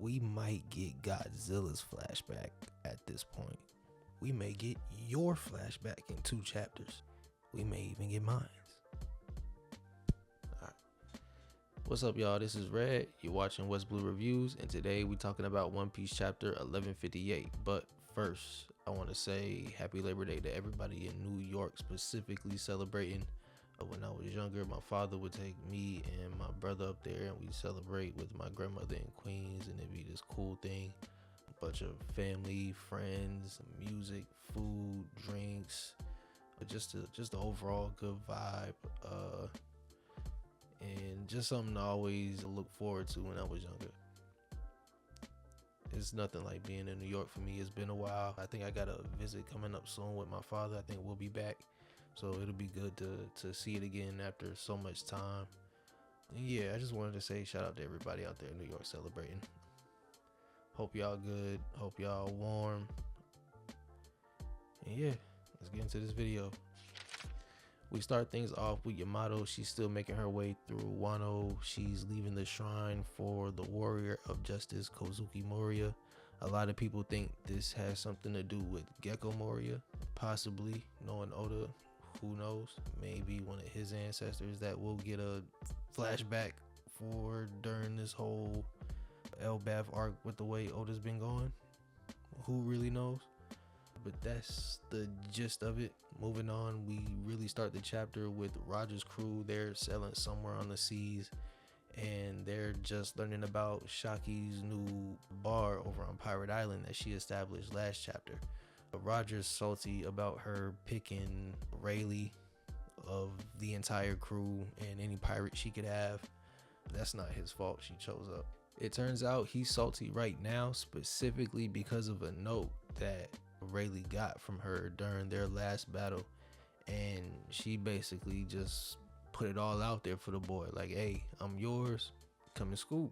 we might get Godzilla's flashback at this point. We may get your flashback in 2 chapters. We may even get mine. Alright. What's up, y'all? This is Red. You're watching West Blue Reviews, and today we're talking about One Piece chapter 1158. But first, I want to say happy Labor Day to everybody in New York, specifically celebrating. When I was younger, my father would take me and my brother up there, and we'd celebrate with my grandmother in Queens, and it'd be this cool thing. A bunch of family, friends, music, food, drinks, just the overall good vibe, and just something to always look forward to when I was younger. It's nothing like being in New York for me. It's been a while. I think I got a visit coming up soon with my father. I think we'll be back. So it'll be good to see it again after so much time. And yeah, I just wanted to say shout out to everybody out there in New York celebrating. Hope y'all good. Hope y'all warm. And yeah, let's get into this video. We start things off with Yamato. She's still making her way through Wano. She's leaving the shrine for the warrior of justice, Kozuki Moria. A lot of people think this has something to do with Gecko Moria, possibly. Knowing Oda, who knows? Maybe one of his ancestors that we'll get a flashback for during this whole Elbaf arc with the way Oda's been going. Who really knows? But that's the gist of it. Moving on, we really start the chapter with Roger's crew. They're sailing somewhere on the seas, and they're just learning about Shaki's new bar over on Pirate Island that she established last chapter. Roger's salty about her picking Rayleigh of the entire crew and any pirate she could have. That's not his fault. She chose up. It turns out he's salty right now specifically because of a note that Rayleigh got from her during their last battle, and she basically just put it all out there for the boy, like, hey, I'm yours, come and scoop.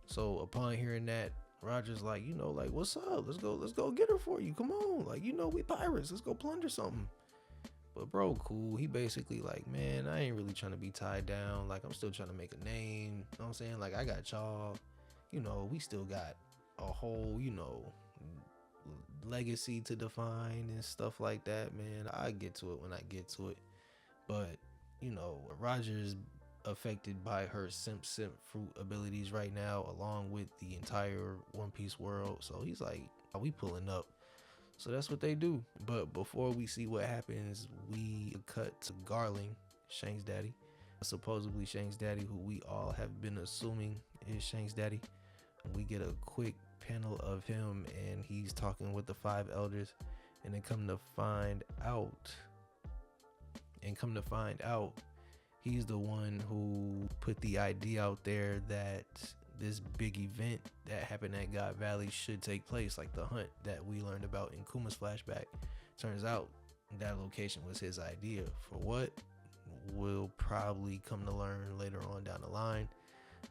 So upon hearing that, Roger's like, like, what's up? Let's go get her for you. Come on. Like, we pirates. Let's go plunder something. But bro, cool. He basically like, man, I ain't really trying to be tied down. Like, I'm still trying to make a name. You know what I'm saying? Like, I got y'all. We still got a whole, legacy to define and stuff like that, man. I get to it when I get to it. But, Roger's affected by her simp fruit abilities right now, along with the entire One Piece world. So he's like, are we pulling up? So that's what they do. But before we see what happens, we cut to Garling, Shanks' daddy, supposedly Shanks' daddy, who we all have been assuming is Shanks' daddy. We get a quick panel of him, and he's talking with the 5 elders, and then come to find out, he's the one who put the idea out there that this big event that happened at God Valley should take place, like the hunt that we learned about in Kuma's flashback. Turns out that location was his idea. For what? We'll probably come to learn later on down the line.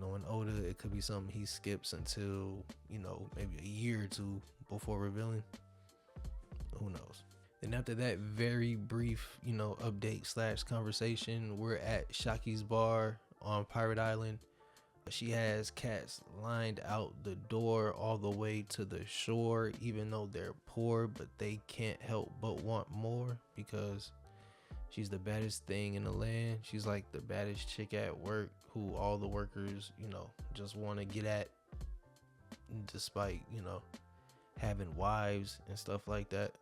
Knowing Oda, it could be something he skips until, maybe a year or 2 before revealing. Who knows? And after that very brief, update / conversation, we're at Shaki's bar on Pirate Island. She has cats lined out the door all the way to the shore, even though they're poor, but they can't help but want more because she's the baddest thing in the land. She's like the baddest chick at work who all the workers, just want to get at, despite, having wives and stuff like that.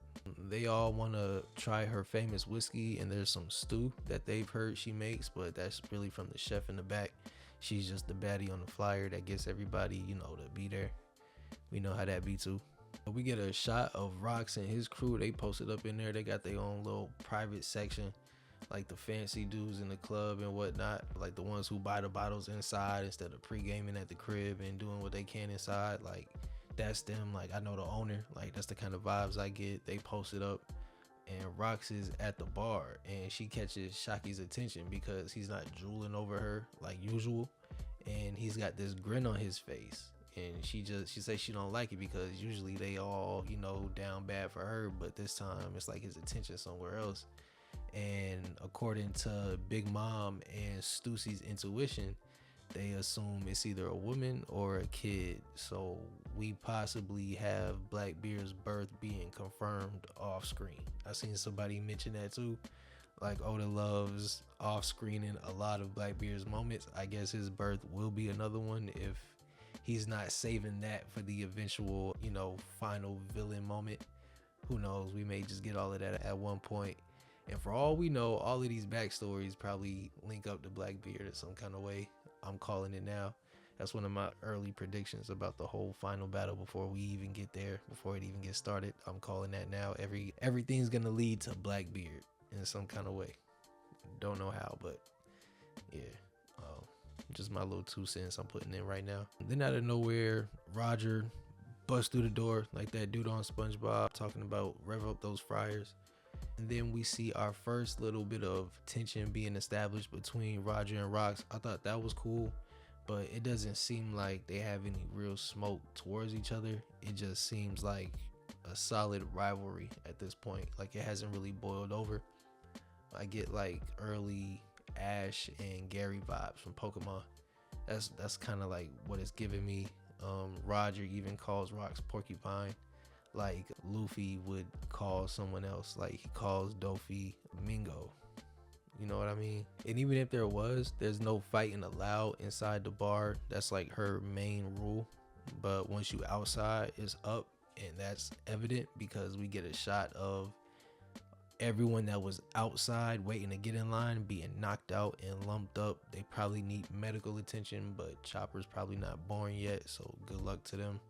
They all want to try her famous whiskey, and there's some stew that they've heard she makes, but that's really from the chef in the back. She's just the baddie on the flyer that gets everybody, to be there. We know how that be too. We get a shot of Rox and his crew. They posted up in there. They got their own little private section, like the fancy dudes in the club and whatnot, like the ones who buy the bottles inside instead of pre-gaming at the crib and doing what they can inside. Like, that's them. Like, I know the owner. Like, that's the kind of vibes I get. They posted up, and Rox is at the bar, and she catches Shaki's attention because he's not drooling over her like usual, and he's got this grin on his face. And she says she don't like it because usually they all, down bad for her, but this time it's like his attention somewhere else. And according to Big Mom and Stussy's intuition, they assume it's either a woman or a kid. So we possibly have Blackbeard's birth being confirmed off screen. I seen somebody mention that too. Like Oda loves off screening a lot of Blackbeard's moments. I guess his birth will be another one if he's not saving that for the eventual, final villain moment. Who knows? We may just get all of that at one point. And for all we know, all of these backstories probably link up to Blackbeard in some kind of way. I'm calling it now. That's one of my early predictions about the whole final battle before we even get there, before it even gets started. I'm calling that now. Everything's gonna lead to Blackbeard in some kind of way. Don't know how, but yeah. Just my little 2 cents I'm putting in right now. Then out of nowhere, Roger busts through the door like that dude on SpongeBob talking about rev up those fryers. And then we see our first little bit of tension being established between Roger and Rocks. I thought that was cool, but it doesn't seem like they have any real smoke towards each other. It just seems like a solid rivalry at this point. Like it hasn't really boiled over. I get like early Ash and Gary vibes from Pokemon. That's kind of like what it's giving me. Roger even calls Rocks Porcupine, like Luffy would call someone else. Like he calls Doffy Mingo. You know what I mean? And even if there's no fighting allowed inside the bar. That's like her main rule. But once you outside, it's up, and that's evident because we get a shot of everyone that was outside waiting to get in line being knocked out and lumped up. They probably need medical attention, but Chopper's probably not born yet, so good luck to them.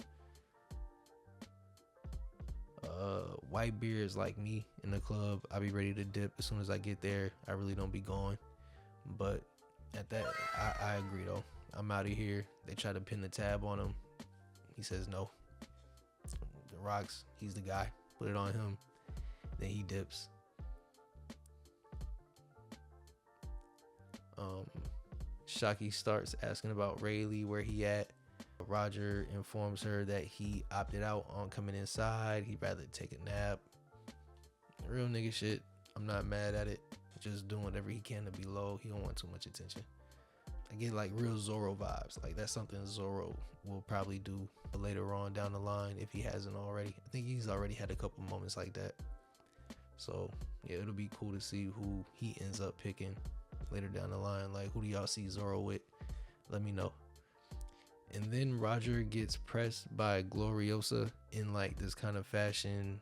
Whitebeard is like me in the club. I'll be ready to dip as soon as I get there. I really don't be going, but at that, I agree though. I'm out of here. They try to pin the tab on him. He says no. The Rocks, he's the guy. Put it on him. Then he dips. Shaki starts asking about Rayleigh, where he at. Roger informs her that he opted out on coming inside. He'd rather take a nap. Real nigga shit. I'm not mad at it. Just doing whatever he can to be low. He don't want too much attention. I get like real Zoro vibes. Like that's something Zoro will probably do later on down the line if he hasn't already. I think he's already had a couple moments like that. So yeah, it'll be cool to see who he ends up picking later down the line. Like who do y'all see Zoro with? Let me know. And then Roger gets pressed by Gloriosa in like this kind of fashion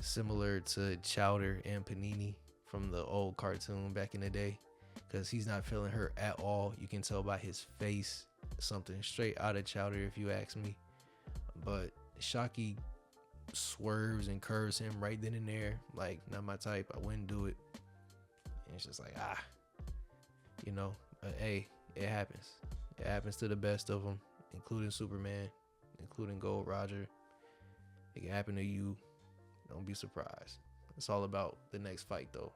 similar to Chowder and Panini from the old cartoon back in the day, because he's not feeling her at all. You can tell by his face, something straight out of Chowder if you ask me. But Shaki swerves and curves him right then and there. Like, not my type. I wouldn't do it. And it's just like, but hey, it happens. It happens to the best of them, including Superman, including Gold Roger. It can happen to you. Don't be surprised. It's all about the next fight, though.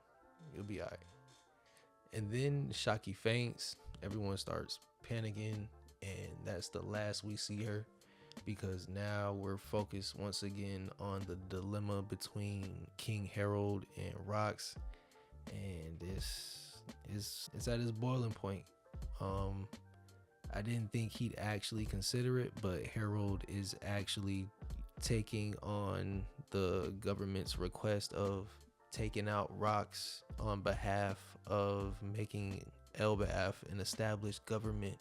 You'll be all right. And then Shaki faints. Everyone starts panicking, and that's the last we see her, because now we're focused once again on the dilemma between King Harald and Rocks, and it's at its boiling point. I didn't think he'd actually consider it, but Harald is actually taking on the government's request of taking out Rocks on behalf of making Elbaf an established government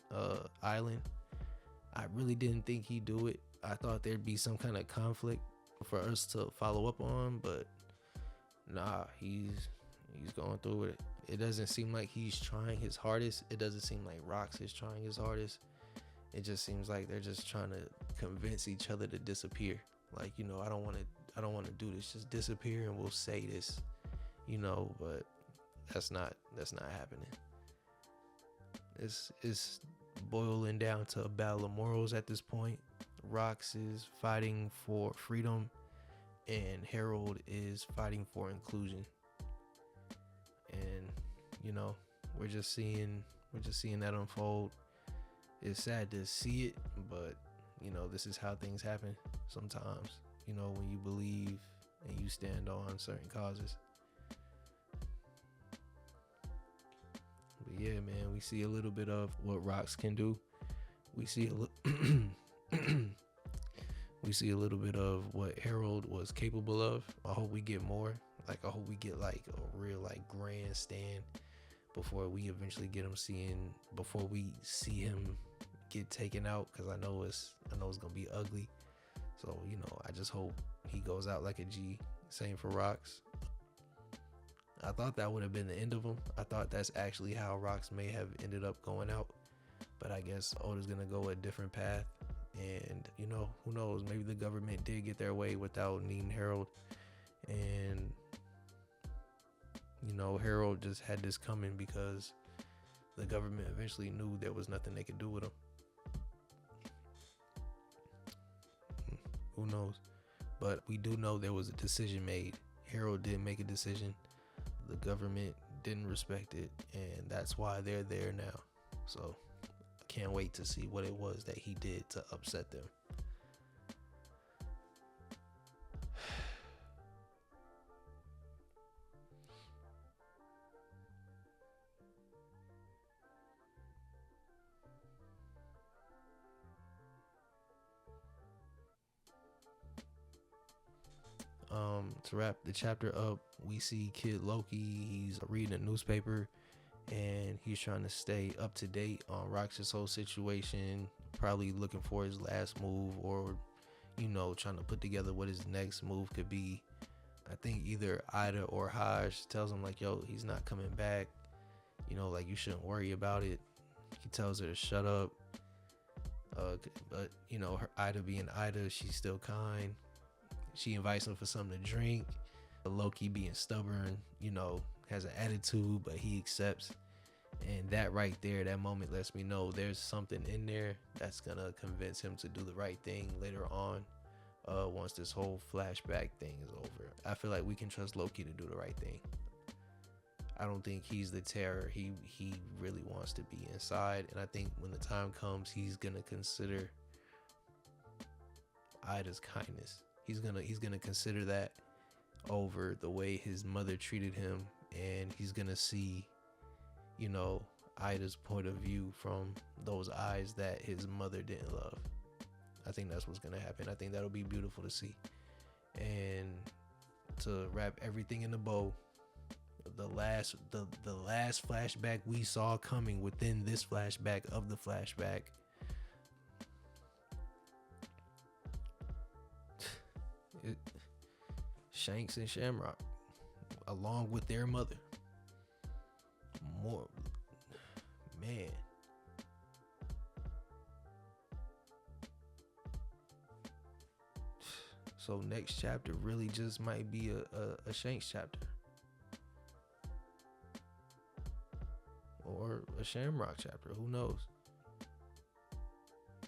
island. I really didn't think he'd do it. I thought there'd be some kind of conflict for us to follow up on, but nah, he's going through it. It doesn't seem like he's trying his hardest. It doesn't seem like Rocks is trying his hardest. It just seems like they're just trying to convince each other to disappear. Like, I don't want to do this. Just disappear and we'll say this, but that's not happening. It's boiling down to a battle of morals at this point. Rocks is fighting for freedom and Harald is fighting for inclusion. And we're just seeing that unfold. It's sad to see it, but this is how things happen sometimes, when you believe and you stand on certain causes. But yeah, man, we see a little bit of what rocks can do. We see a little. We see a little bit of what Harold was capable of. I hope we get more. Like, I hope we get like a real like grandstand before we eventually get him before we see him get taken out. Cause I know it's gonna be ugly. So, I just hope he goes out like a G. Same for Rocks. I thought that would have been the end of him. I thought that's actually how Rocks may have ended up going out. But I guess Oda's gonna go a different path. And, who knows? Maybe the government did get their way without needing Harold. And, Harold just had this coming because the government eventually knew there was nothing they could do with him. Who knows? But we do know there was a decision made. Harold did make a decision. The government didn't respect it. And that's why they're there now. So can't wait to see what it was that he did to upset them. To wrap the chapter up, we see Kid Loki. He's reading a newspaper and he's trying to stay up to date on Rox's whole situation, probably looking for his last move or, trying to put together what his next move could be. I think either Ida or Haj tells him like, yo, he's not coming back. Like you shouldn't worry about it. He tells her to shut up. But, her Ida being Ida, she's still kind. She invites him for something to drink. Loki being stubborn, has an attitude, but he accepts. And that right there, that moment lets me know there's something in there that's gonna convince him to do the right thing later on. Once this whole flashback thing is over, I feel like we can trust Loki to do the right thing. I don't think he's the terror. He really wants to be inside, and I think when the time comes, he's gonna consider Ida's kindness. He's gonna consider that over the way his mother treated him, and he's gonna see, Ida's point of view from those eyes that his mother didn't love. I think that's what's gonna happen. I think that'll be beautiful to see. And to wrap everything in the bow, the last flashback we saw coming within this flashback of the flashback. Shanks and Shamrock, along with their mother. More, man. So next chapter really just might be a Shanks chapter. Or a Shamrock chapter, who knows?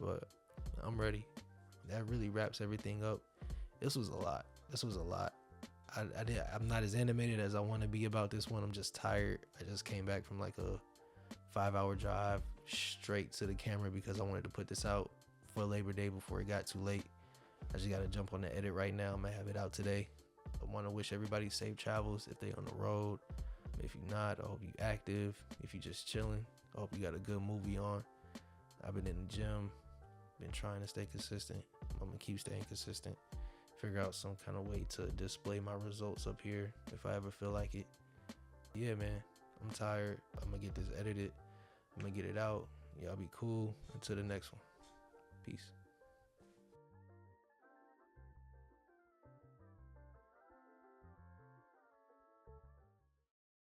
But I'm ready. That really wraps everything up. This was a lot. I'm not as animated as I want to be about this one. I'm just tired. I just came back from like a 5-hour drive straight to the camera because I wanted to put this out for Labor Day before it got too late. I just got to jump on the edit right now. I'm going to have it out today. I want to wish everybody safe travels if they on the road. If you're not, I hope you active. If you just chilling, I hope you got a good movie on. I've been in the gym, been trying to stay consistent. I'm going to keep staying consistent. Figure out some kind of way to display my results up here if I ever feel like it. Yeah, man, I'm tired. I'm going to get this edited. I'm going to get it out. Y'all be cool. Until the next one. Peace.